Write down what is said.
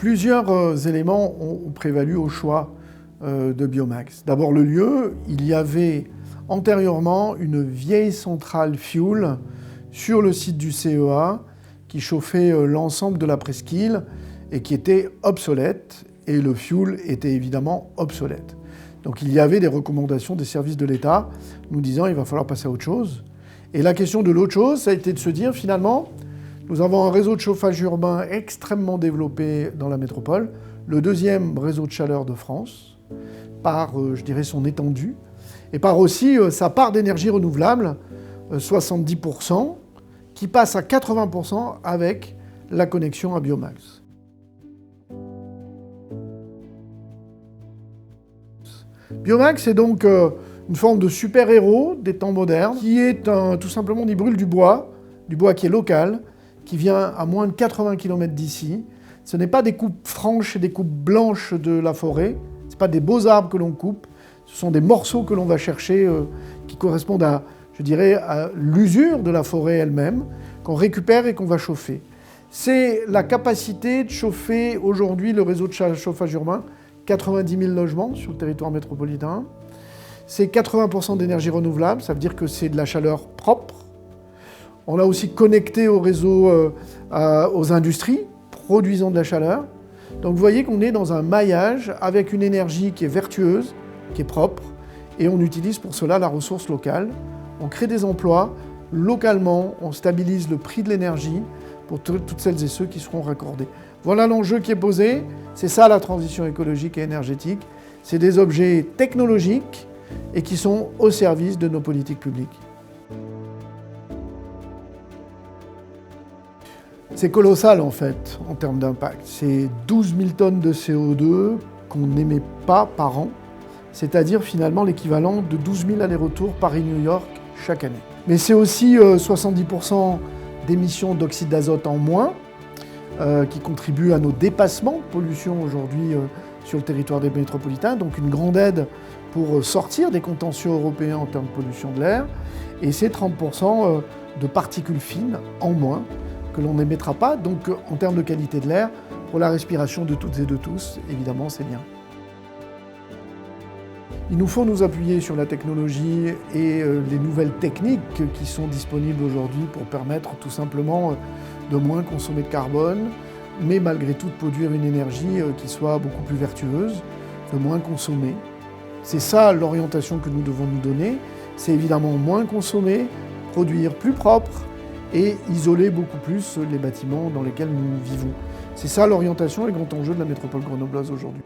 Plusieurs éléments ont prévalu au choix de Biomax. D'abord le lieu, il y avait antérieurement une vieille centrale fuel sur le site du CEA qui chauffait l'ensemble de la presqu'île et qui était obsolète, et le fuel était évidemment obsolète. Donc il y avait des recommandations des services de l'État nous disant qu'il va falloir passer à autre chose. Et la question de l'autre chose, ça a été de se dire finalement, nous avons un réseau de chauffage urbain extrêmement développé dans la métropole, le deuxième réseau de chaleur de France, par, je dirais, son étendue, et par aussi sa part d'énergie renouvelable, 70%, qui passe à 80% avec la connexion à Biomax. Biomax est donc une forme de super-héros des temps modernes, qui est tout simplement, il brûle du bois qui est local, qui vient à moins de 80 km d'ici. Ce n'est pas des coupes franches et des coupes blanches de la forêt, ce n'est pas des beaux arbres que l'on coupe, ce sont des morceaux que l'on va chercher qui correspondent à, je dirais, à l'usure de la forêt elle-même, qu'on récupère et qu'on va chauffer. C'est la capacité de chauffer aujourd'hui le réseau de chauffage urbain, 90 000 logements sur le territoire métropolitain. C'est 80% d'énergie renouvelable, ça veut dire que c'est de la chaleur propre. On l'a aussi connecté au réseau, aux industries, produisant de la chaleur. Donc vous voyez qu'on est dans un maillage avec une énergie qui est vertueuse, qui est propre, et on utilise pour cela la ressource locale. On crée des emplois localement, on stabilise le prix de l'énergie pour toutes celles et ceux qui seront raccordés. Voilà l'enjeu qui est posé, c'est ça la transition écologique et énergétique. C'est des objets technologiques et qui sont au service de nos politiques publiques. C'est colossal en fait, en termes d'impact. C'est 12 000 tonnes de CO2 qu'on n'émet pas par an, c'est-à-dire finalement l'équivalent de 12 000 allers-retours Paris-New York chaque année. Mais c'est aussi 70% d'émissions d'oxyde d'azote en moins, qui contribuent à nos dépassements de pollution aujourd'hui sur le territoire des métropolitains, donc une grande aide pour sortir des contentieux européens en termes de pollution de l'air, et c'est 30% de particules fines en moins que l'on n'émettra pas, donc en termes de qualité de l'air, pour la respiration de toutes et de tous, évidemment c'est bien. Il nous faut nous appuyer sur la technologie et les nouvelles techniques qui sont disponibles aujourd'hui pour permettre tout simplement de moins consommer de carbone, mais malgré tout de produire une énergie qui soit beaucoup plus vertueuse, de moins consommer. C'est ça l'orientation que nous devons nous donner, c'est évidemment moins consommer, produire plus propre et isoler beaucoup plus les bâtiments dans lesquels nous vivons. C'est ça l'orientation et le grand enjeu de la métropole grenobloise aujourd'hui.